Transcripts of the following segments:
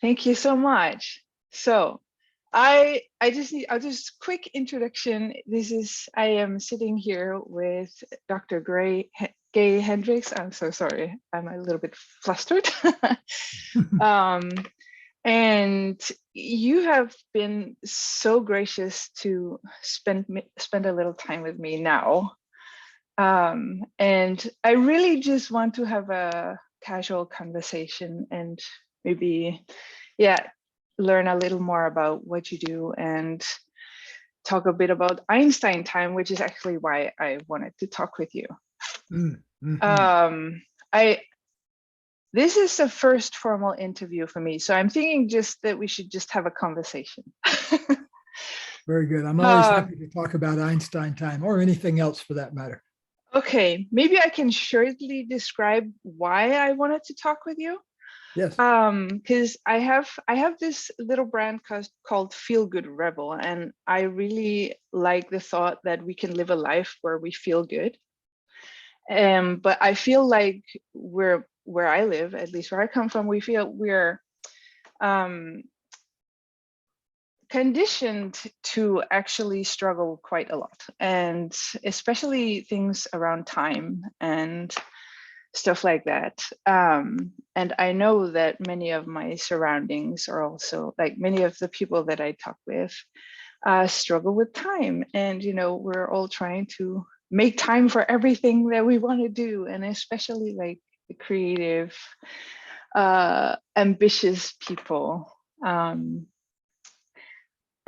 Thank you so much. So I just need I'll just quick introduction. I am sitting here with Dr. Gay Hendricks. I'm so sorry. I'm a little bit flustered. um, and you have been so gracious to spend a little time with me now. And I really just want to have a casual conversation and maybe, yeah, learn a little more about what you do and talk a bit about Einstein Time, which is actually why I wanted to talk with you. Mm-hmm. I This is the first formal interview for me, so I'm thinking just that we should just have a conversation. Very good. I'm always happy to talk about Einstein Time or anything else for that matter. Okay, maybe I can shortly describe why I wanted to talk with you. Yes. Because I have this little brand called Feel Good Rebel, and I really like the thought that we can live a life where we feel good. But I feel like where I live, at least where I come from, we're conditioned to actually struggle quite a lot, and especially things around time and stuff like that. And I know that many of my surroundings are also, like, many of the people that I talk with struggle with time. And, we're all trying to make time for everything that we want to do. And especially like the creative, ambitious people.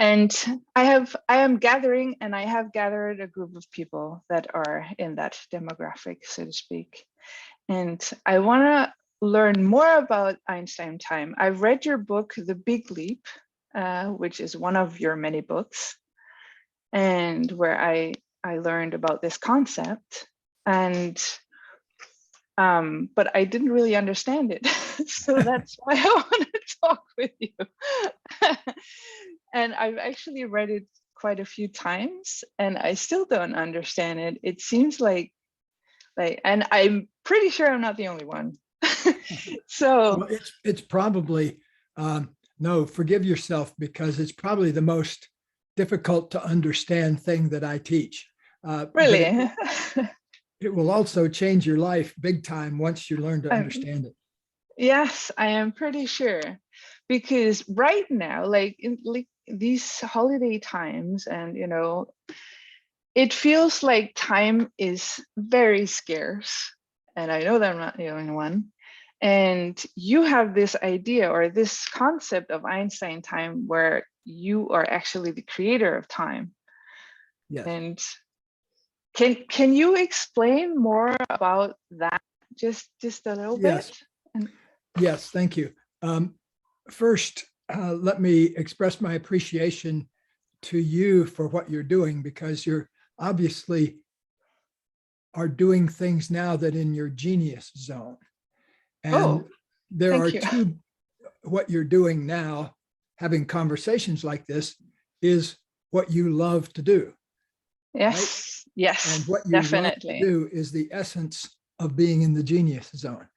And I am gathering, and I have gathered a group of people that are in that demographic, so to speak. And I want to learn more about Einstein Time. I've read your book, The Big Leap, which is one of your many books, and where I learned about this concept. And but I didn't really understand it. So that's why I want to talk with you. And I've actually read it quite a few times, and I still don't understand it. It seems like, and I'm pretty sure I'm not the only one. So well, it's probably no, forgive yourself, because it's probably the most difficult to understand thing that I teach. really, it will also change your life big time once you learn to understand it. Yes, I am pretty sure, because right now, like in these holiday times, and it feels like time is very scarce. And I know that I'm not the only one. And you have this idea or this concept of Einstein time where you are actually the creator of time. Yes. And can you explain more about that just a little Yes. bit? Yes, thank you. First, let me express my appreciation to you for what you're doing, because you're obviously are doing things now that in your genius zone. And there are two, what you're doing now, having conversations like this, is what you love to do. Yes, right? Yes, and what you definitely. love to do is the essence of being in the genius zone.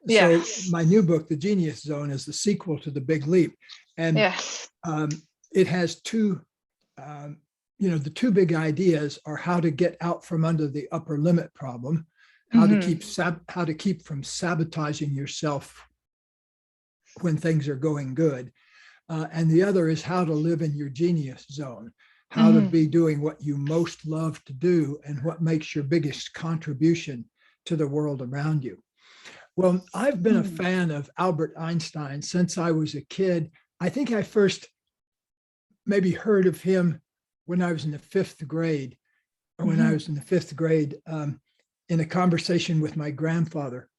Yes. So my new book, The Genius Zone, is the sequel to The Big Leap. And yes. It has two, the two big ideas are how to get out from under the upper limit problem, how to keep from sabotaging yourself when things are going good. And the other is how to live in your genius zone, how to be doing what you most love to do and what makes your biggest contribution to the world around you. Well, I've been a fan of Albert Einstein since I was a kid. I think I first maybe heard of him when I was in the fifth grade, in a conversation with my grandfather.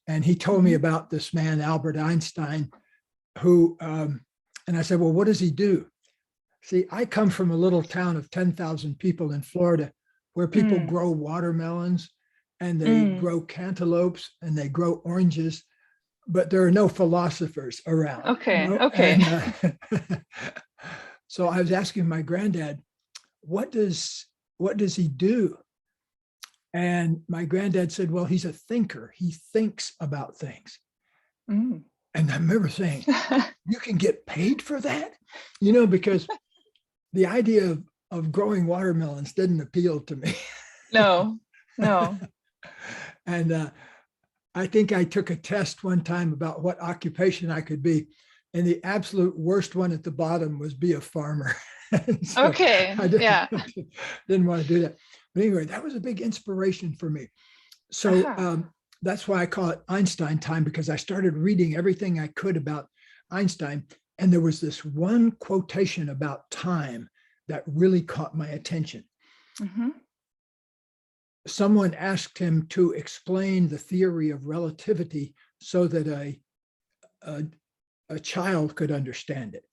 And he told me about this man, Albert Einstein, who, and I said, well, what does he do? See, I come from a little town of 10,000 people in Florida where people grow watermelons and they grow cantaloupes and they grow oranges, but there are no philosophers around. Okay. And, so I was asking my granddad, what does he do? And my granddad said, well, he's a thinker. He thinks about things. And I remember saying, you can get paid for that? Because the idea of growing watermelons didn't appeal to me. No, no. And I think I took a test one time about what occupation I could be. And the absolute worst one at the bottom was be a farmer. So Okay. I Yeah. didn't want to do that. But anyway, that was a big inspiration for me. So that's why I call it Einstein Time, because I started reading everything I could about Einstein. And there was this one quotation about time that really caught my attention. Mm-hmm. Someone asked him to explain the theory of relativity so that a child could understand it,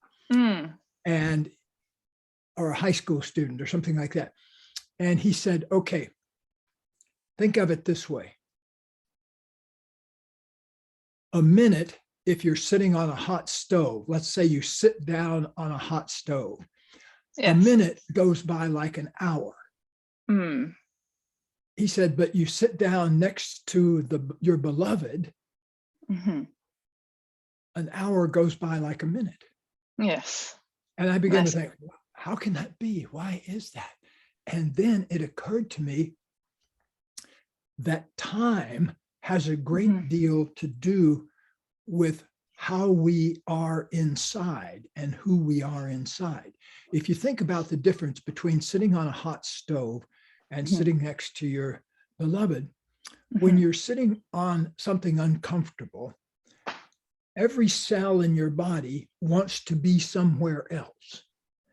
and or a high school student or something like that. And he said, okay, think of it this way. A minute, if you're sitting on a hot stove, let's say you sit down on a hot stove, Yes. a minute goes by like an hour. Mm. He said, but you sit down next to your beloved, Mm-hmm. an hour goes by like a minute. Yes. And I began to think, how can that be? Why is that? And then it occurred to me that time has a great deal to do with how we are inside and who we are inside. If you think about the difference between sitting on a hot stove and sitting next to your beloved, when you're sitting on something uncomfortable, every cell in your body wants to be somewhere else.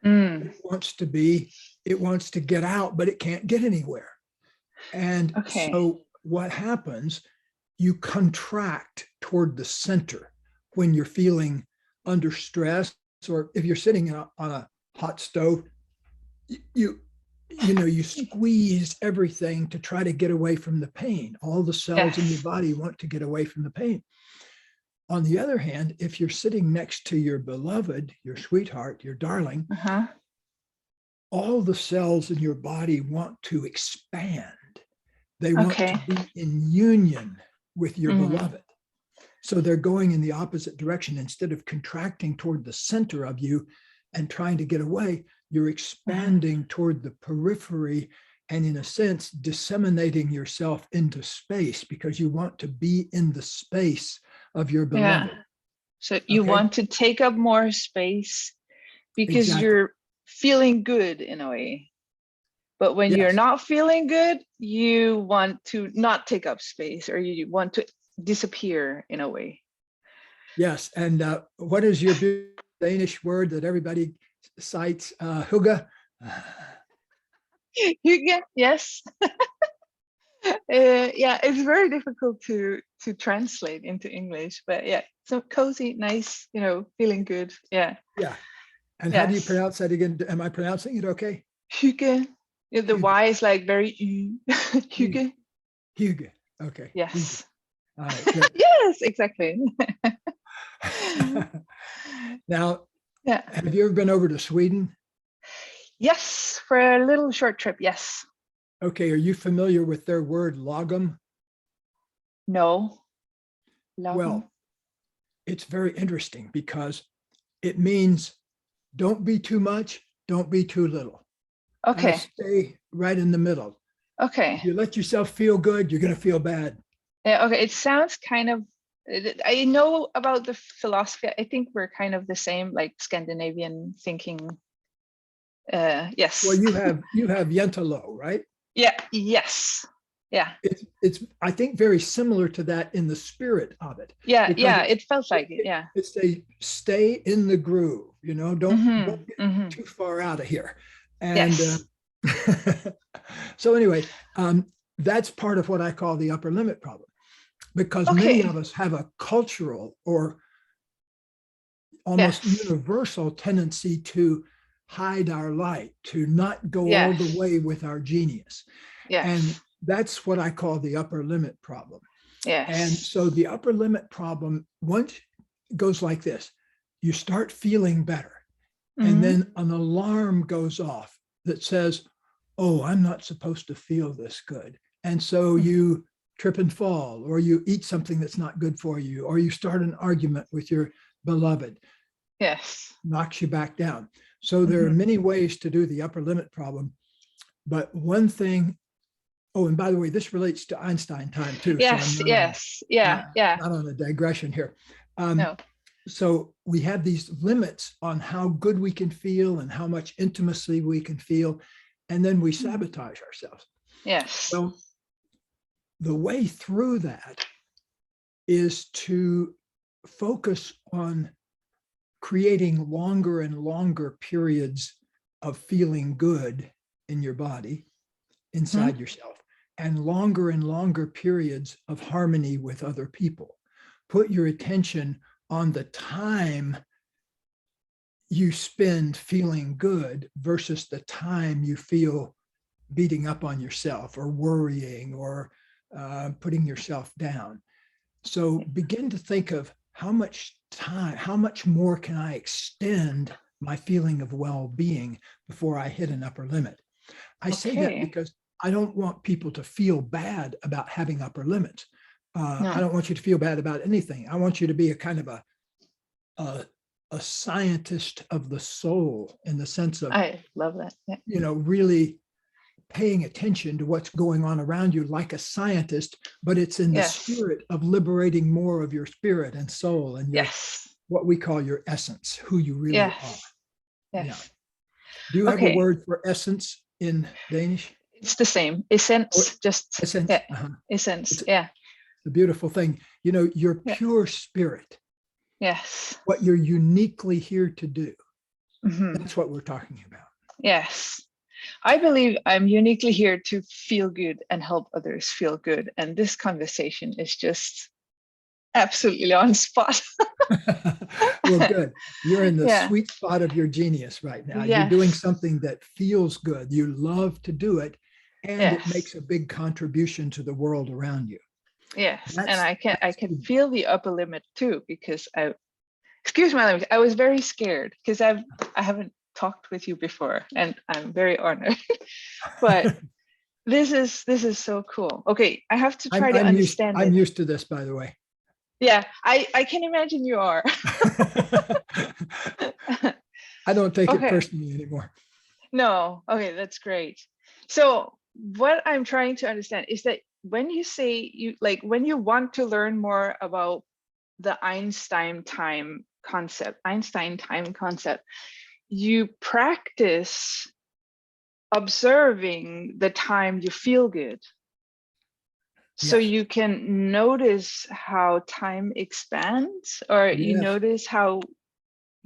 It wants to get out, but it can't get anywhere. And so what happens, you contract toward the center when you're feeling under stress, or if you're sitting on a hot stove, you squeeze everything to try to get away from the pain. All the cells in your body want to get away from the pain. On the other hand, if you're sitting next to your beloved, your sweetheart, your darling, all the cells in your body want to expand. They want to be in union with your beloved. So they're going in the opposite direction. Instead of contracting toward the center of you and trying to get away, you're expanding toward the periphery and, in a sense, disseminating yourself into space because you want to be in the space of your beloved. Yeah. So you want to take up more space because you're feeling good in a way. But when you're not feeling good, you want to not take up space, or you want to disappear in a way. Yes. And what is your Danish word that everybody cites? Hygge? Hygge, yes. Yeah, it's very difficult to translate into English, but yeah, so cozy, nice, feeling good. Yeah. Yeah. And how do you pronounce that again? Am I pronouncing it okay? Hygge. Yeah, the Y is like very Hygge. Hygge. Okay. Yes. All right. Yes, exactly. Now, have you ever been over to Sweden? Yes, for a little short trip. Yes. Okay. Are you familiar with their word lagom? No. Lagom. Well, it's very interesting because it means don't be too much, don't be too little. Okay. Stay right in the middle. Okay. If you let yourself feel good, you're going to feel bad. Yeah. Okay. It sounds kind of, I know about the philosophy. I think we're kind of the same, like Scandinavian thinking. Yes. Well, you have Yentalo, right? Yeah. Yes. Yeah. It's I think very similar to that in the spirit of it. Yeah. Yeah. It felt like it. Yeah. It's a stay in the groove. Don't get too far out of here. And so anyway, that's part of what I call the upper limit problem, because many of us have a cultural or almost universal tendency to hide our light, to not go all the way with our genius. And that's what I call the upper limit problem. And so the upper limit problem once goes like this: you start feeling better, and then an alarm goes off that says, oh, I'm not supposed to feel this good. And so you trip and fall, or you eat something that's not good for you, or you start an argument with your beloved. Yes. Knocks you back down. So there are many ways to do the upper limit problem. But one thing, oh, and by the way, this relates to Einstein time too. Yes, so I'm yes. Yeah, yeah. not on a digression here. No. So we have these limits on how good we can feel and how much intimacy we can feel, and then we sabotage ourselves. Yes. So the way through that is to focus on creating longer and longer periods of feeling good in your body, inside yourself, and longer periods of harmony with other people. Put your attention on the time you spend feeling good versus the time you feel beating up on yourself or worrying or putting yourself down. So begin to think of how much time, how much more can I extend my feeling of well-being before I hit an upper limit? I say that because I don't want people to feel bad about having upper limits. I don't want you to feel bad about anything. I want you to be a kind of a scientist of the soul, in the sense of, I love that. Yeah. Really paying attention to what's going on around you like a scientist, but it's in the spirit of liberating more of your spirit and soul and your what we call your essence, who you really are. Yes. Yeah. Do you have a word for essence in Danish? It's the same. Essence, just essence. Yeah. Essence. It's a beautiful thing. Your pure spirit. Yes. What you're uniquely here to do. That's what we're talking about. Yes. I believe I'm uniquely here to feel good and help others feel good. And this conversation is just absolutely on spot. Well, good. You're in the sweet spot of your genius right now. You're doing something that feels good. You love to do it, and it makes a big contribution to the world around you. Yes, and I can feel the upper limit too, because excuse my language, I was very scared because I haven't talked with you before, and I'm very honored. But this is so cool. Okay, I have to try to understand it. I'm used to this, by the way. Yeah, I can imagine you are. I don't take it personally anymore. No, okay, that's great. So what I'm trying to understand is that when you say when you want to learn more about the Einstein time concept, you practice observing the time you feel good. So you can notice how time expands, or you notice how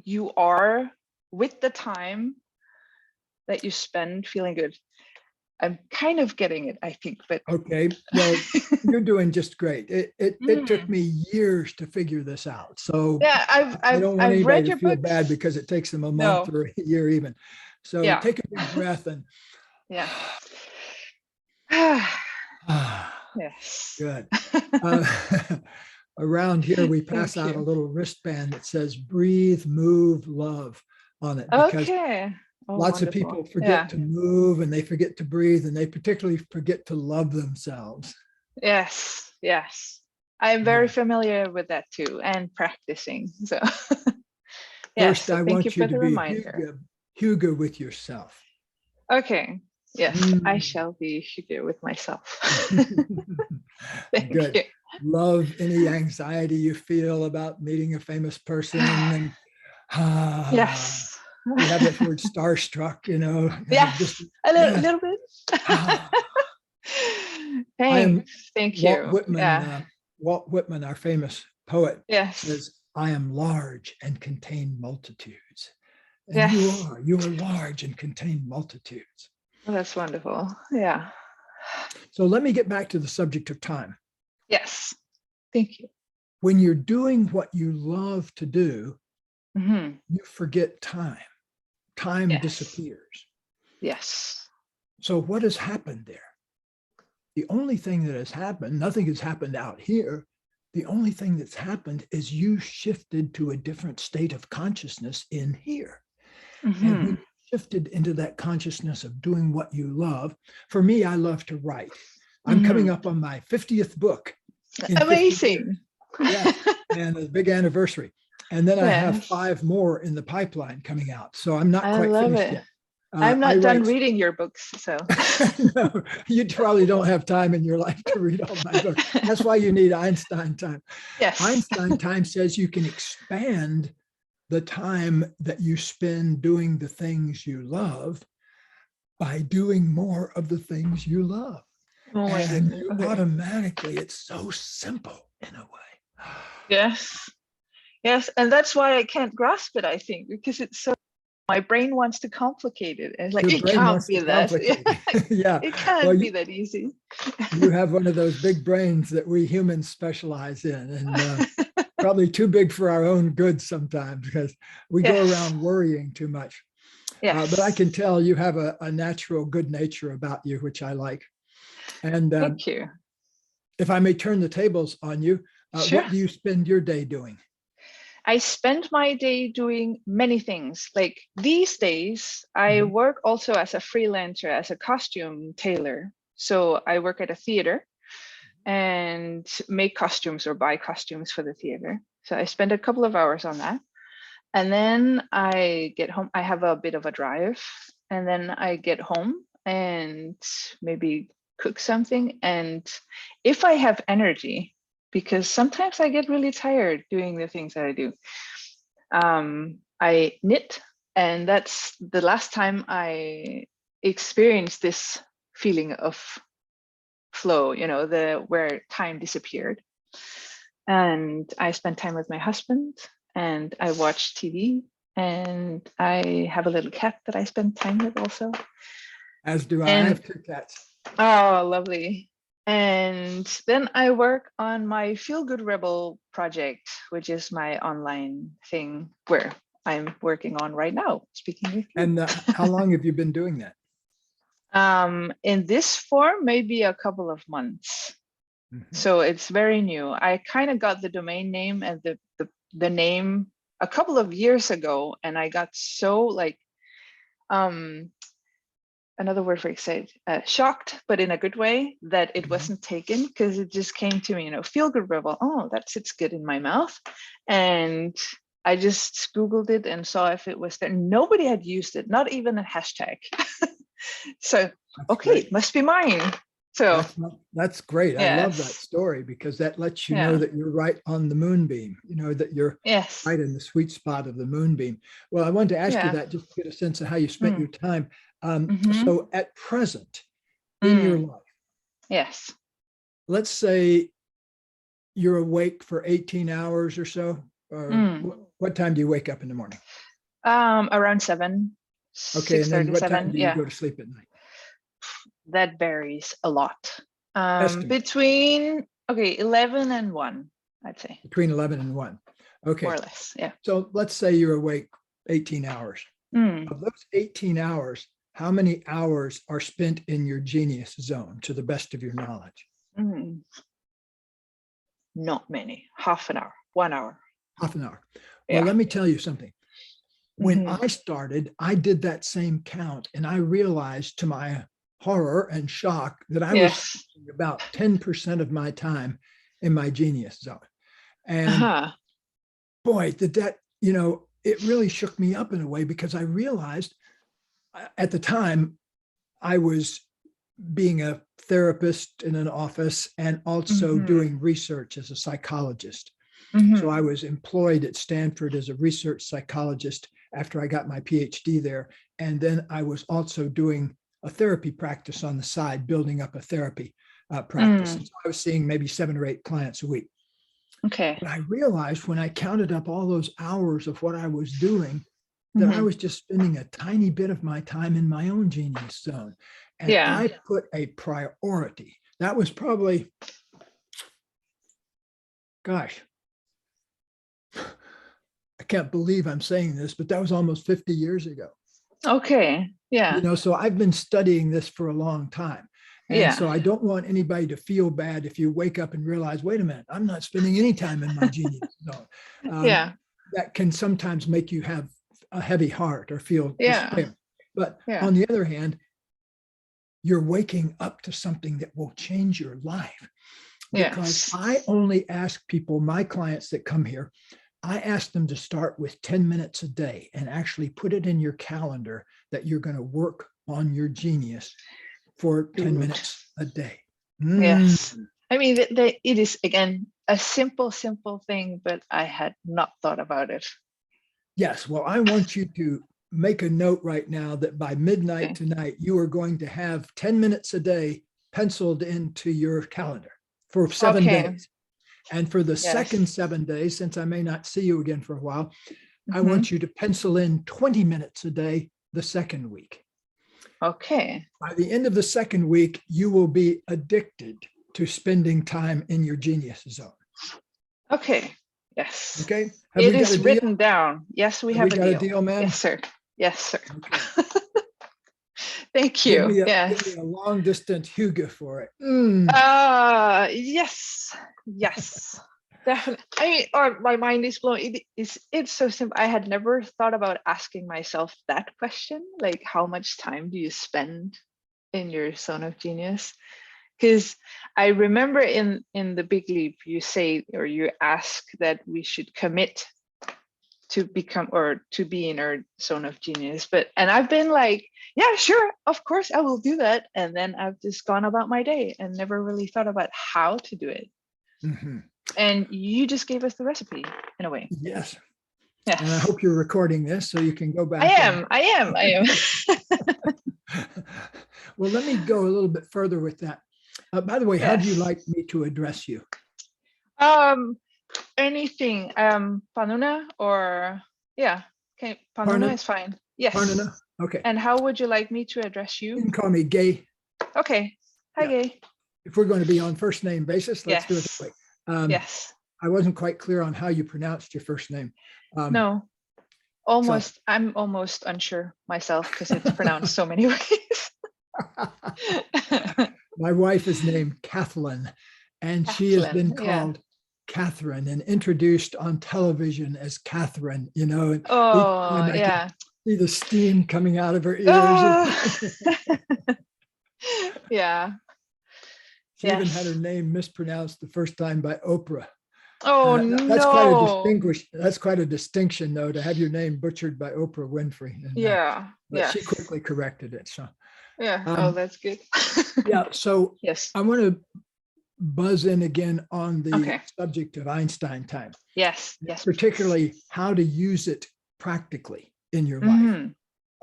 you are with the time that you spend feeling good. I'm kind of getting it, I think, but okay. Well, you're doing just great. It took me years to figure this out. So I don't want anybody to feel bad because it takes them a month or a year even. So take a big breath and yes. Good. Around here, we pass out a little wristband that says "Breathe, Move, Love" on it, because lots of people forget to move and they forget to breathe, and they particularly forget to love themselves. Yes, yes. I'm very familiar with that too, and practicing. So first, I want you to be Hygge with yourself. Okay. Yes, I shall be Hygge with myself. Thank Good. you. Love any anxiety you feel about meeting a famous person. And yes. We have that word starstruck, Yes, just a little bit. Thanks. Thank you. Walt Whitman, our famous poet, yes, says, "I am large and contain multitudes." And you are large and contain multitudes. Oh, that's wonderful. Yeah. So let me get back to the subject of time. Yes. Thank you. When you're doing what you love to do, you forget time. Time disappears. Yes. So what has happened there? The only thing that has happened, nothing has happened out here. The only thing that's happened is you shifted to a different state of consciousness in here. And when you shifted into that consciousness of doing what you love, for me, I love to write. I'm coming up on my 50th book in 50 years. Amazing. Yeah, and a big anniversary. And then I have Yes. 5 more in the pipeline coming out. So I'm not I quite love finished it. yet. I'm I not done write. reading your books, so. No, you probably don't have time in your life to read all my books. That's why you need Einstein Time. Yes. Einstein Time says you can expand the time that you spend doing the things you love by doing more of the things you love. Oh my And goodness. you Okay. automatically, it's so simple in a way. Yes. Yes. And that's why I can't grasp it, I think, because it's so, my brain wants to complicate it. And it's like, Your it brain can't wants be to that. complicate it. Yeah. It Well, can't be that easy. you have one of those big brains that we humans specialize in, and probably too big for our own good sometimes because we go Yes. around worrying too much. Yes. But I can tell you have a natural good nature about you, which I like. And Thank you. if I may turn the tables on you, Sure. what do you spend your day doing? I spend my day doing many things. Like these days, I work also as a freelancer, as a costume tailor. So I work at a theater and make costumes or buy costumes for the theater. So I spend a couple of hours on that. And then I get home. I have a bit of a drive. And then I get home and maybe cook something. And if I have energy, because sometimes I get really tired doing the things that I do, I knit. And that's the last time I experienced this feeling of flow, you know, where time disappeared. And I spend time with my husband and I watch TV and I have a little cat that I spend time with also. As do I. And I have 2 cats. oh, lovely. And then I work on my Feel Good Rebel project, which is my online thing where I'm working on right now, speaking with you. And how long have you been doing that? In this form, maybe a couple of months. So it's very new. I kind of got the domain name and the name a couple of years ago, and I got so like another word for excited, shocked, but in a good way that it wasn't taken, because it just came to me, you know, Feel Good Rebel. Oh, that sits good in my mouth. And I just Googled it and saw if it was there. Nobody had used it, not even a hashtag. So, That's okay, great. it must be mine. So that's great. I love that yes. story because that lets you Yeah. know that you're right on the moonbeam, you know, that you're Yes. right in the sweet spot of the moonbeam. Well, I wanted to ask you Yeah. that just to get a sense of how you spent your time. So at present in your life, Yes. let's say you're awake for 18 hours or so, or what time do you wake up in the morning? Around 7. Okay, and then what time do you Yeah. go to sleep at night? That varies a lot. Estimate. Between 11 and 1, I'd say. Between 11 and 1. Okay. More or less, yeah. So let's say you're awake 18 hours. Of those 18 hours, how many hours are spent in your genius zone to the best of your knowledge? Not many. Half an hour, 1 hour. Half an hour. Well, let me tell you something. When I started, I did that same count and I realized to my horror and shock that I was spending about 10% of my time in my genius zone. And boy, did that, you know, it really shook me up in a way because I realized at the time I was being a therapist in an office and also doing research as a psychologist. So I was employed at Stanford as a research psychologist after I got my PhD there. And then I was also doing a therapy practice on the side, building up a therapy practice. And so I was seeing maybe 7 or 8 clients a week. Okay. But I realized when I counted up all those hours of what I was doing, that I was just spending a tiny bit of my time in my own genius zone. And I put a priority. That was probably, gosh, I can't believe I'm saying this, but that was almost 50 years ago. Okay. Yeah. You know, so I've been studying this for a long time. And so I don't want anybody to feel bad if you wake up and realize, wait a minute, I'm not spending any time in my genius zone. That can sometimes make you have a heavy heart or feel despair. But on the other hand, you're waking up to something that will change your life. Because Yes. I only ask people, my clients that come here, I ask them to start with 10 minutes a day and actually put it in your calendar that you're going to work on your genius for 10 Good. minutes a day. Yes. I mean, it is, again, a simple thing, but I had not thought about it. Yes. Well, I want you to make a note right now that by midnight Okay. tonight, you are going to have 10 minutes a day penciled into your calendar for 7 Okay. days. And for the Yes. second 7 days, since I may not see you again for a while, I Mhm. want you to pencil in 20 minutes a day the second week. Okay. By the end of the second week, you will be addicted to spending time in your genius zone. Okay. Yes. Okay. Have It we got a is deal? written down. Yes, we have we a got deal. a deal, ma'am? Yes, sir. Yes, sir. Okay. Thank Give you. me Yes. a long distance Hygge for it. Yes. Yes. Definitely. I mean, or my mind is blown. It's so simple. I had never thought about asking myself that question, like how much time do you spend in your zone of genius? Because I remember in the Big Leap, you say, or you ask that we should commit to become or to be in our zone of genius. And I've been like, yeah, sure, of course I will do that. And then I've just gone about my day and never really thought about how to do it. Mm-hmm. And you just gave us the recipe in a way. Yes. Yes. And I hope you're recording this so you can go back. I am. Well, let me go a little bit further with that. By the way, Yes. how do you like me to address you? Anything. Panuna or yeah. Okay, Panuna is fine. Yes. Panuna? Okay. And how would you like me to address you? You can call me Gay. Okay. Hi, Gay. If we're going to be on first name basis, let's do it that way. Yes. I wasn't quite clear on how you pronounced your first name. No, almost. I'm almost unsure myself because it's pronounced so many ways. My wife is named Kathleen, and she has been called Catherine and introduced on television as Catherine, you know. And oh, yeah. See the steam coming out of her ears. Yeah. She even had her name mispronounced the first time by Oprah. Oh, That's quite a distinction, though, to have your name butchered by Oprah Winfrey. And, but she quickly corrected it. So yeah. Oh, that's good. Yeah. So yes, I want to buzz in again on the subject of Einstein time. Yes. Particularly how to use it practically in your life.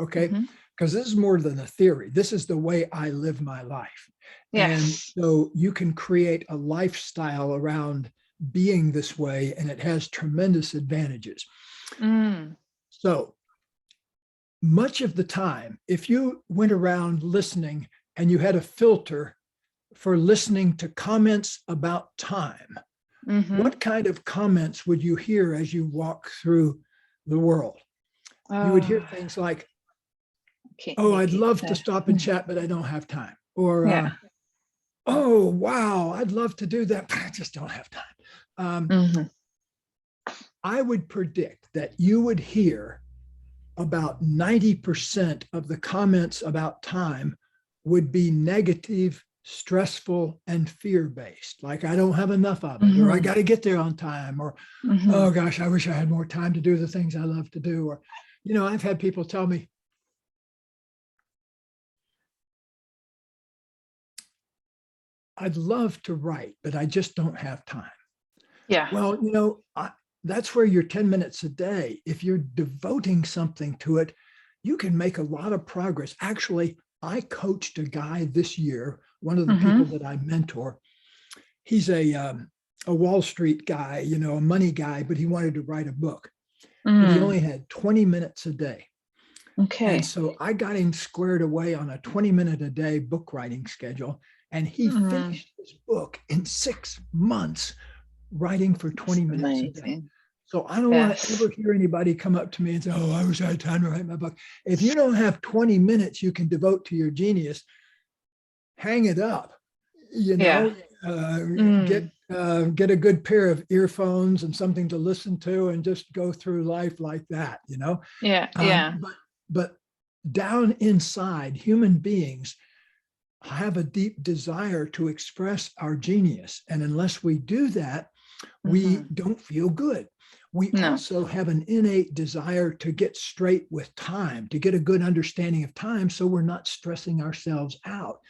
Okay. Because this is more than a theory. This is the way I live my life. Yes. And so you can create a lifestyle around being this way, and it has tremendous advantages. So much of the time, if you went around listening and you had a filter for listening to comments about time, what kind of comments would you hear as you walk through the world? You would hear things like, oh, I'd love to stop and chat, but I don't have time. Or, oh, wow, I'd love to do that, but I just don't have time. I would predict that you would hear about 90% of the comments about time would be negative, stressful, and fear-based. Like, I don't have enough of it, or I got to get there on time, or, oh gosh, I wish I had more time to do the things I love to do. Or, you know, I've had people tell me, I'd love to write, but I just don't have time. Yeah. Well, you know, that's where your 10 minutes a day, if you're devoting something to it, you can make a lot of progress. Actually, I coached a guy this year, one of the people that I mentor. He's a Wall Street guy, you know, a money guy, but he wanted to write a book. But he only had 20 minutes a day. Okay. And so I got him squared away on a 20-minute a day book writing schedule. And he finished his book in 6 months, writing for 20 minutes a day. So I don't want to ever hear anybody come up to me and say, oh, I wish I had time to write my book. If you don't have 20 minutes you can devote to your genius, hang it up, you know, get a good pair of earphones and something to listen to and just go through life like that, you know? But down inside, human beings have a deep desire to express our genius. And unless we do that, we don't feel good. We No. also have an innate desire to get straight with time, to get a good understanding of time, so we're not stressing ourselves out.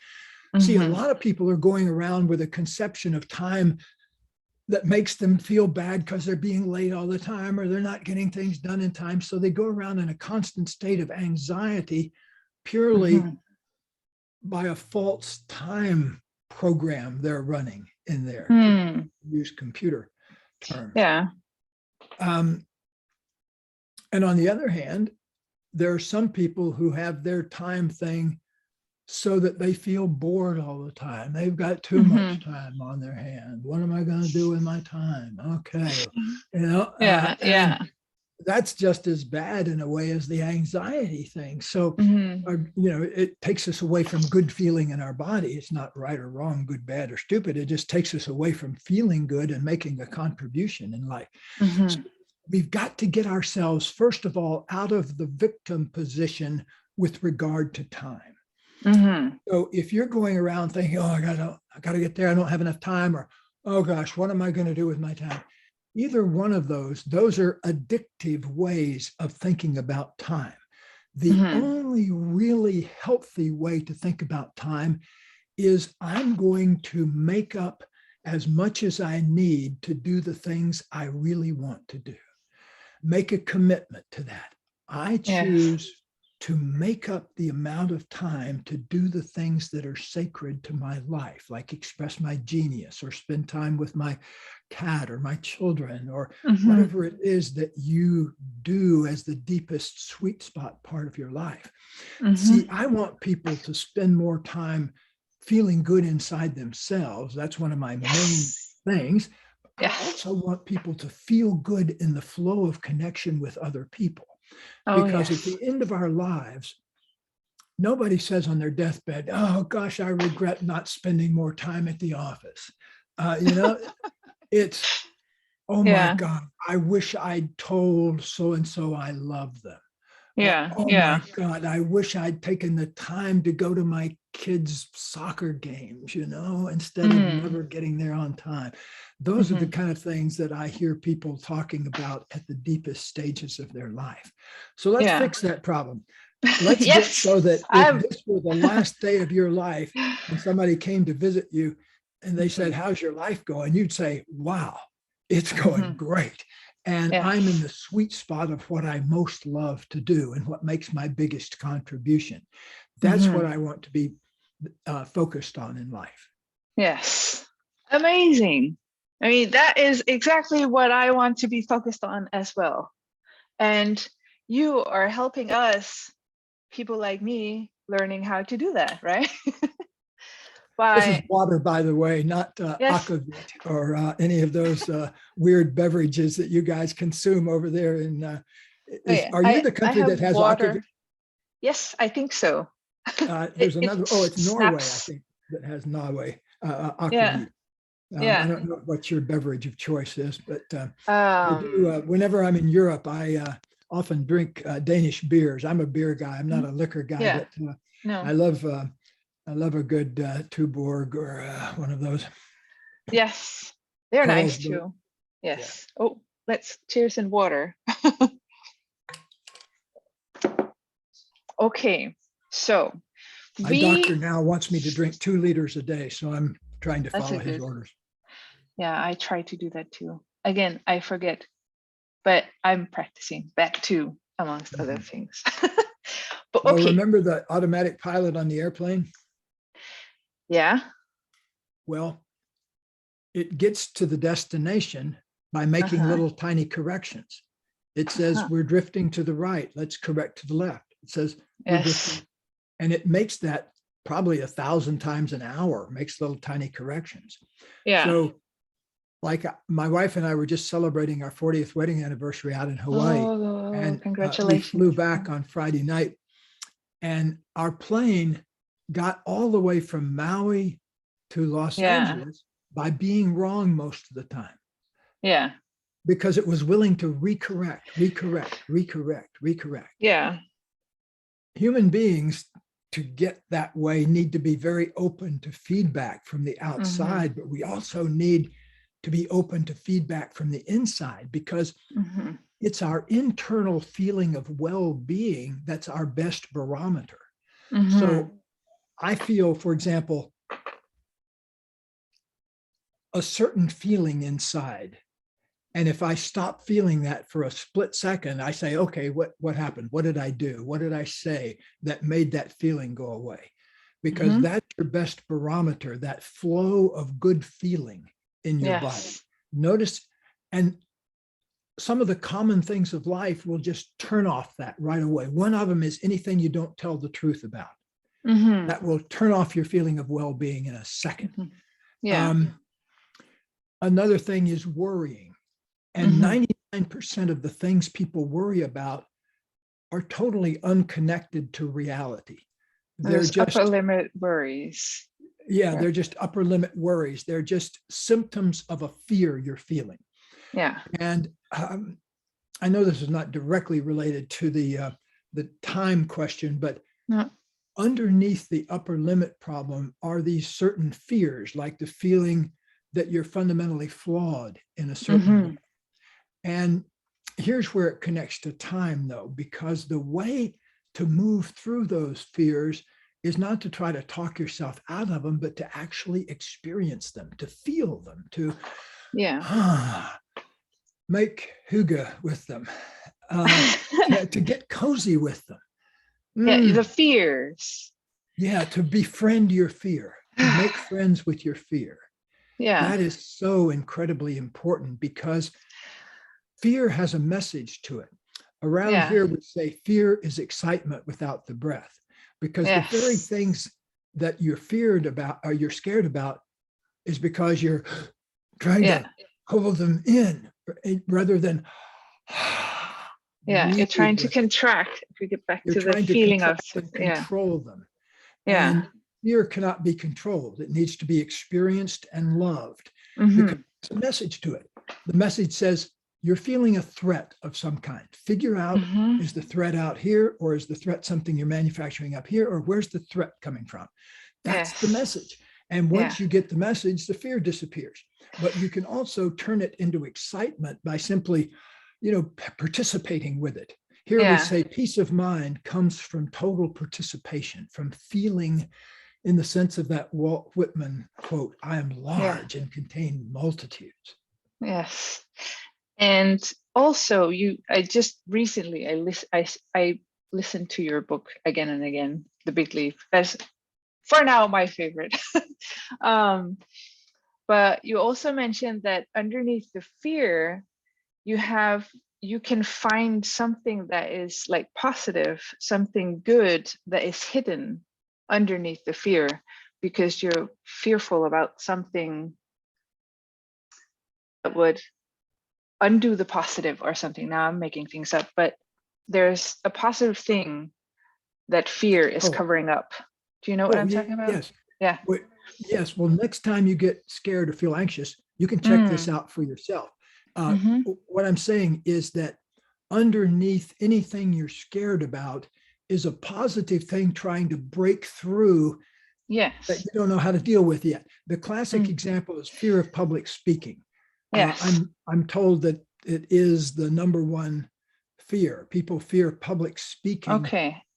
See, a lot of people are going around with a conception of time that makes them feel bad because they're being late all the time, or they're not getting things done in time. So they go around in a constant state of anxiety purely by a false time program they're running in there, to use computer terms. Yeah. And on the other hand, there are some people who have their time thing so that they feel bored all the time. They've got too much time on their hand. What am I going to do with my time? Okay. Yeah. That's just as bad in a way as the anxiety thing. So, it takes us away from good feeling in our body. It's not right or wrong, good, bad, or stupid. It just takes us away from feeling good and making a contribution in life. So we've got to get ourselves, first of all, out of the victim position with regard to time. So if you're going around thinking, oh, I gotta get there, I don't have enough time, or, oh gosh, what am I going to do with my time? Either one of those are addictive ways of thinking about time. The only really healthy way to think about time is, I'm going to make up as much as I need to do the things I really want to do. Make a commitment to that. I choose to make up the amount of time to do the things that are sacred to my life, like express my genius, or spend time with my cat or my children, or whatever it is that you do as the deepest sweet spot part of your life. See, I want people to spend more time feeling good inside themselves. That's one of my main things. I also want people to feel good in the flow of connection with other people. Because at the end of our lives, nobody says on their deathbed, oh gosh, I regret not spending more time at the office. It's, oh my God, I wish I'd told so-and-so I love them. My God, I wish I'd taken the time to go to my kids' soccer games, instead of never getting there on time. Those are the kind of things that I hear people talking about at the deepest stages of their life. So let's fix that problem. Let's get so that if this were the last day of your life and somebody came to visit you and they said, how's your life going? You'd say, wow, it's going great. And I'm in the sweet spot of what I most love to do and what makes my biggest contribution. That's what I want to be focused on in life. Yes. Amazing. I mean, that is exactly what I want to be focused on as well. And you are helping us, people like me, learning how to do that, right? This is water, by the way, not aquavit or any of those weird beverages that you guys consume over there. Are you the country that has water. aquavit? Yes, I think so. There's another. It's Norway, I think, that has Norway aquavit. I don't know what your beverage of choice is, but I do, whenever I'm in Europe, I often drink Danish beers. I'm a beer guy. I'm not a liquor guy, but I love a good Tuborg or one of those. Yes, they're nice too. Yes. Yeah. Oh, let's cheers in water. Okay, so my doctor now wants me to drink 2 liters a day, so I'm trying to follow his orders. Yeah, I try to do that too. Again, I forget, but I'm practicing that too, amongst other things. But well, remember the automatic pilot on the airplane? Yeah. Well, it gets to the destination by making little tiny corrections. It says we're drifting to the right. Let's correct to the left. It says we're drifting, and it makes that probably 1,000 times an hour, makes little tiny corrections. Yeah. So like my wife and I were just celebrating our 40th wedding anniversary out in Hawaii. And congratulations. We flew back on Friday night, and our plane got all the way from Maui to Los Angeles by being wrong most of the time. Yeah. Because it was willing to recorrect. Yeah. Human beings to get that way need to be very open to feedback from the outside, but we also need to be open to feedback from the inside, because it's our internal feeling of well-being that's our best barometer. So I feel, for example, a certain feeling inside. And if I stop feeling that for a split second, I say, okay, what happened? What did I do? What did I say that made that feeling go away? Because that's your best barometer, that flow of good feeling in your body. Notice, and some of the common things of life will just turn off that right away. One of them is anything you don't tell the truth about. That will turn off your feeling of well-being in a second. Another thing is worrying. And 99% of the things people worry about are totally unconnected to reality. They're just upper limit worries. They're just upper limit worries. They're just symptoms of a fear you're feeling. And I know this is not directly related to the time question, but underneath the upper limit problem are these certain fears, like the feeling that you're fundamentally flawed in a certain way. And here's where it connects to time, though, because the way to move through those fears is not to try to talk yourself out of them, but to actually experience them, to feel them, to make hygge with them, to get cozy with them. The fears. To befriend your fear, to make friends with your fear. That is so incredibly important, because fear has a message to it. Around here, we say fear is excitement without the breath, because the very things that you're feared about or you're scared about is because you're trying to hold them in rather than you're trying to contract. If we get back to the feeling of control them. And fear cannot be controlled. It needs to be experienced and loved. Because there's a message to it. The message says, you're feeling a threat of some kind. Figure out, is the threat out here, or is the threat something you're manufacturing up here, or where's the threat coming from? That's the message. And once you get the message, the fear disappears. But you can also turn it into excitement by simply, participating with it. Here we say peace of mind comes from total participation, from feeling, in the sense of that Walt Whitman quote, I am large and contain multitudes. And also, I just recently I listened to your book again and again, The Big Leap. That's for now my favorite. But you also mentioned that underneath the fear, you can find something that is like positive, something good that is hidden underneath the fear, because you're fearful about something that would undo the positive or something. Now I'm making things up, but there's a positive thing that fear is covering up. Do you know what I'm talking about? Yes. Well, next time you get scared or feel anxious, you can check this out for yourself. What I'm saying is that underneath anything you're scared about is a positive thing trying to break through that you don't know how to deal with yet. The classic example is fear of public speaking. I'm told that it is the number one fear. People fear public speaking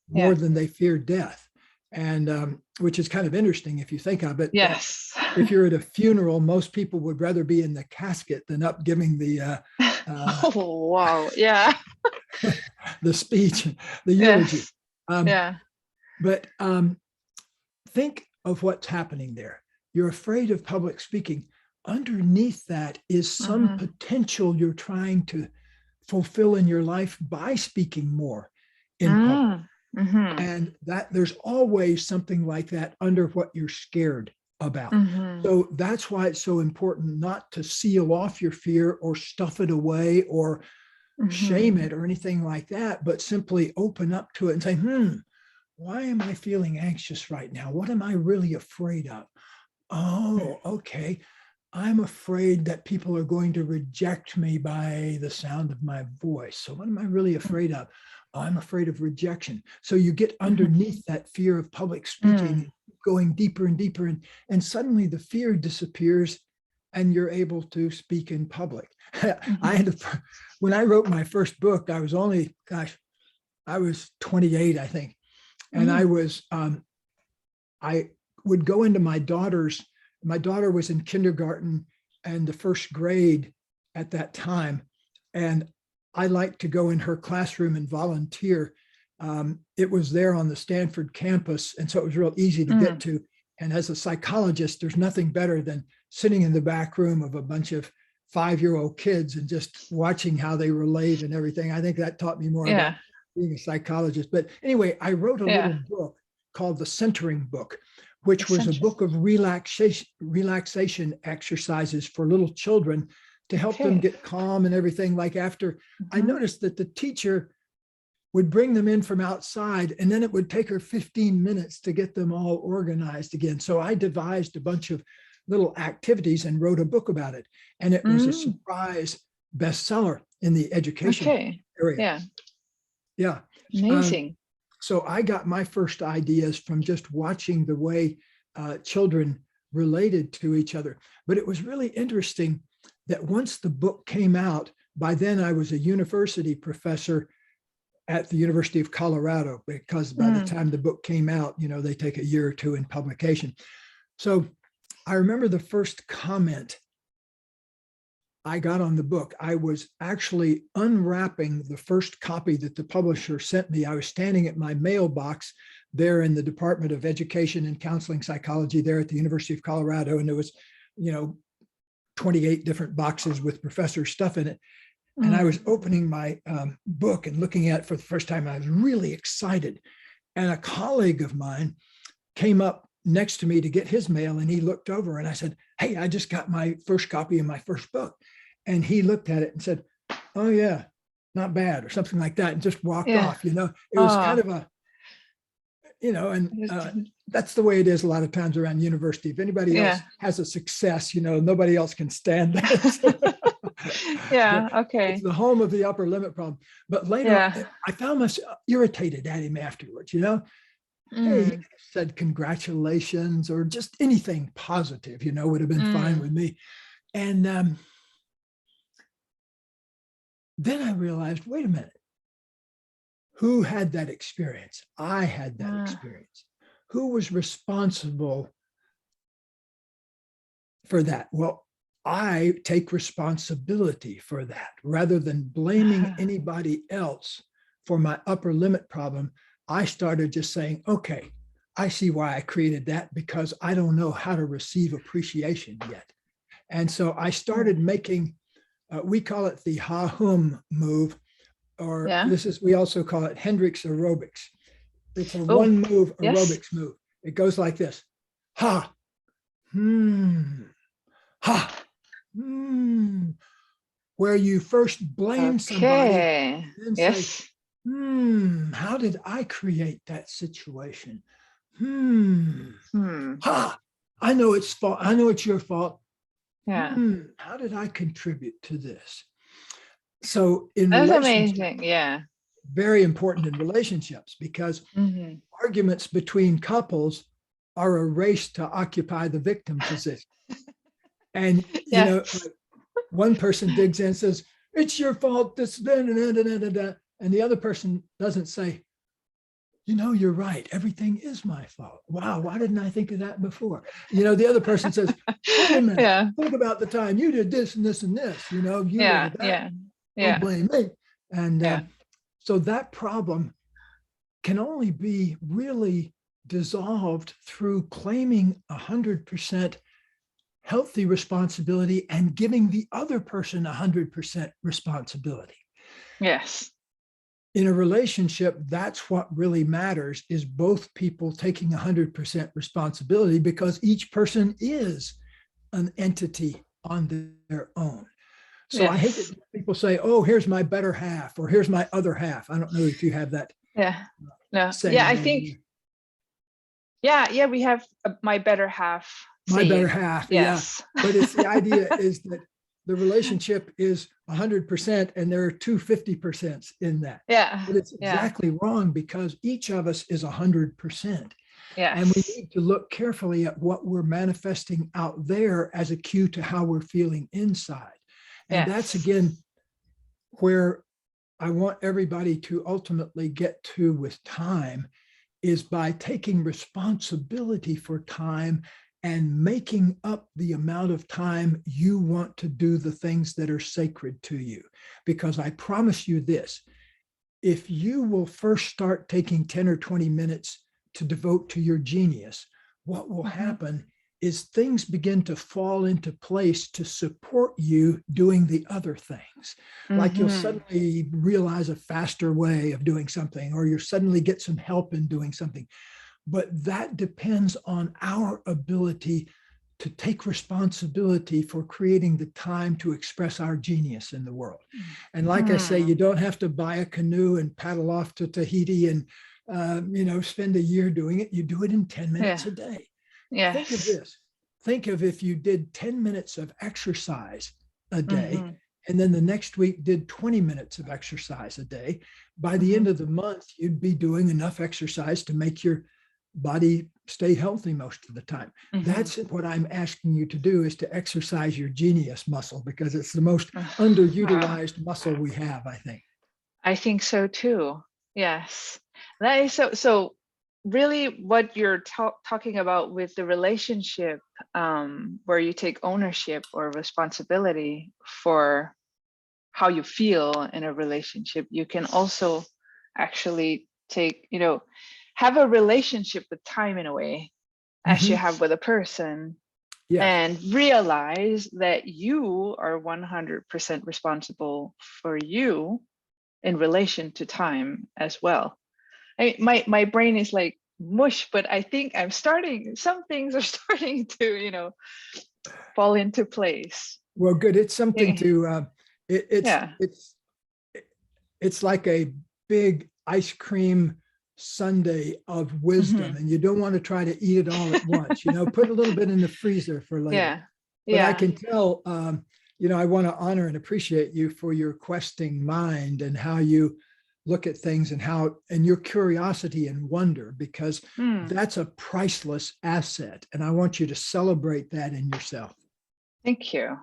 more than they fear death, and which is kind of interesting if you think of it. If you're at a funeral, most people would rather be in the casket than up giving the the speech, the eulogy. But think of what's happening there. You're afraid of public speaking. Underneath that is some potential you're trying to fulfill in your life by speaking more in public. And that there's always something like that under what you're scared about. So that's why it's so important not to seal off your fear or stuff it away or shame it or anything like that, but simply open up to it and say, why am I feeling anxious right now? What am I really afraid of? Oh, okay. I'm afraid that people are going to reject me by the sound of my voice. So what am I really afraid of? Oh, I'm afraid of rejection. So you get underneath that fear of public speaking, going deeper and deeper, and suddenly the fear disappears and you're able to speak in public. When I wrote my first book, I was only, I was 28, I think. And I would go into my daughter was in kindergarten and the first grade at that time. And I liked to go in her classroom and volunteer. It was there on the Stanford campus. And so it was real easy to get to. And as a psychologist, there's nothing better than sitting in the back room of a bunch of 5-year-old kids and just watching how they relate and everything. I think that taught me more about being a psychologist. But anyway, I wrote a little book called The Centering Book, which was a book of relaxation exercises for little children to help them get calm and everything. Like after I noticed that the teacher would bring them in from outside, and then it would take her 15 minutes to get them all organized again. So I devised a bunch of little activities and wrote a book about it. And it was a surprise bestseller in the education area. Yeah. Amazing. So I got my first ideas from just watching the way children related to each other. But it was really interesting that once the book came out, by then I was a university professor at the University of Colorado, because by the time the book came out, you know, they take a year or two in publication. So I remember the first comment I got on the book. I was actually unwrapping the first copy that the publisher sent me. I was standing at my mailbox there in the Department of Education and Counseling Psychology there at the University of Colorado. And there was, 28 different boxes with professor stuff in it. And I was opening my book and looking at it for the first time. I was really excited. And a colleague of mine came up next to me to get his mail, and he looked over and I said, "Hey, I just got my first copy of my first book." And he looked at it and said, "Oh yeah, not bad," or something like that, and just walked off. It was kind of a, and that's the way it is a lot of times around university. If anybody else has a success, nobody else can stand that. It's the home of the upper limit problem. But later I found myself irritated at him afterwards, Hey, he said congratulations or just anything positive, would have been fine with me. And then I realized, wait a minute, who had that experience? I had that experience. Who was responsible for that? Well, I take responsibility for that rather than blaming anybody else for my upper limit problem. I started just saying, okay, I see why I created that, because I don't know how to receive appreciation yet. And so I started making, we call it the ha-hum move, or we also call it Hendricks aerobics. It's a one move aerobics move. It goes like this: ha, ha, where you first blame somebody, and then say, how did I create that situation? Ha, I know it's fault. I know it's your fault. How did I contribute to this? So that's amazing. Very important in relationships, because arguments between couples are a race to occupy the victim position. And like one person digs in and says, "It's your fault, this, and the other person doesn't say, "You're right. Everything is my fault. Wow, why didn't I think of that before?" The other person says, "Wait a minute, think about the time you did this and this and this, you did that. Don't blame me." And so that problem can only be really dissolved through claiming 100% healthy responsibility and giving the other person 100% responsibility. Yes. In a relationship, that's what really matters, is both people taking 100% responsibility, because each person is an entity on their own. So I hate that people say, "Oh, here's my better half," or "Here's my other half." I don't know if you have that. I think, we have my better half My better same. half. Yeah. Yes. But it's the idea is that the relationship is 100% and there are two 50% in that. Yeah. But it's Yeah. exactly wrong because each of us is 100%. And we Yes. need to look carefully at what we're manifesting out there as a cue to how we're feeling inside. And that's Yes. again where I want everybody to ultimately get to with time is by taking responsibility for time and making up the amount of time you want to do the things that are sacred to you. Because I promise you this, if you will first start taking 10 or 20 minutes to devote to your genius, what will happen is things begin to fall into place to support you doing the other things. Like you'll suddenly realize a faster way of doing something, or you'll suddenly get some help in doing something. But that depends on our ability to take responsibility for creating the time to express our genius in the world. And like I say, you don't have to buy a canoe and paddle off to Tahiti and spend a year doing it. You do it in 10 minutes a day. Think of Yes. this. Think of if you did 10 minutes of exercise a day, and then the next week did 20 minutes of exercise a day. By the end of the month, you'd be doing enough exercise to make your body stay healthy most of the time. That's what I'm asking you to do, is to exercise your genius muscle, because it's the most underutilized muscle we have, I think. I think so too. Yes. That is so really what you're talking about with the relationship, where you take ownership or responsibility for how you feel in a relationship. You can also actually take, have a relationship with time in a way, as you have with a person, and realize that you are 100% responsible for you in relation to time as well. I mean, my brain is like mush, but I think some things are starting to, fall into place. Well, good. It's something to, Yeah. it's like a big ice cream sundae of wisdom, and you don't want to try to eat it all at once. Put a little bit in the freezer for later. Yeah. But I can tell, I want to honor and appreciate you for your questing mind and how you look at things and your curiosity and wonder, because that's a priceless asset. And I want you to celebrate that in yourself. Thank you.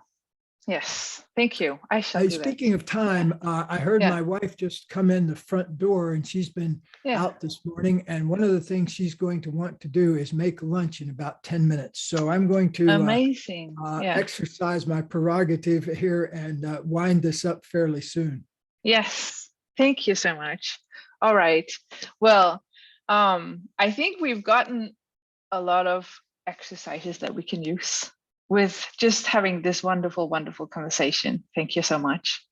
Yes, thank you. I shall do that. Speaking of time, I heard my wife just come in the front door, and she's been out this morning. And one of the things she's going to want to do is make lunch in about 10 minutes. So I'm going to exercise my prerogative here and wind this up fairly soon. Yes, thank you so much. All right. Well, I think we've gotten a lot of exercises that we can use with just having this wonderful, wonderful conversation. Thank you so much.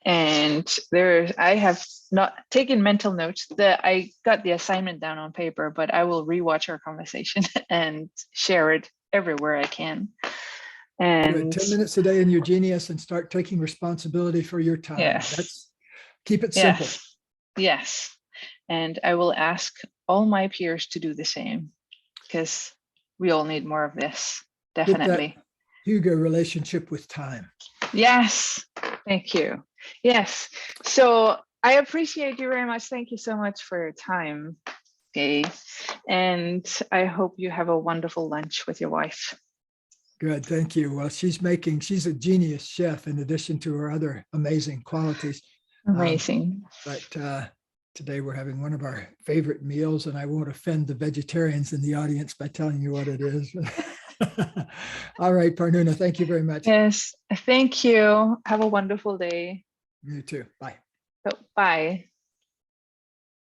And I have not taken mental notes. I got the assignment down on paper, but I will rewatch our conversation and share it everywhere I can. And 10 minutes a day in your genius and start taking responsibility for your time. Yes. Keep it simple. Yes. And I will ask all my peers to do the same, because we all need more of this. Definitely. Hygge relationship with time. Yes. Thank you. Yes. So I appreciate you very much. Thank you so much for your time. Okay. And I hope you have a wonderful lunch with your wife. Good. Thank you. Well, she's a genius chef in addition to her other amazing qualities. Amazing. But today we're having one of our favorite meals, and I won't offend the vegetarians in the audience by telling you what it is. All right, Parnuna, thank you very much. Yes. Thank you. Have a wonderful day. You too. Bye. Bye.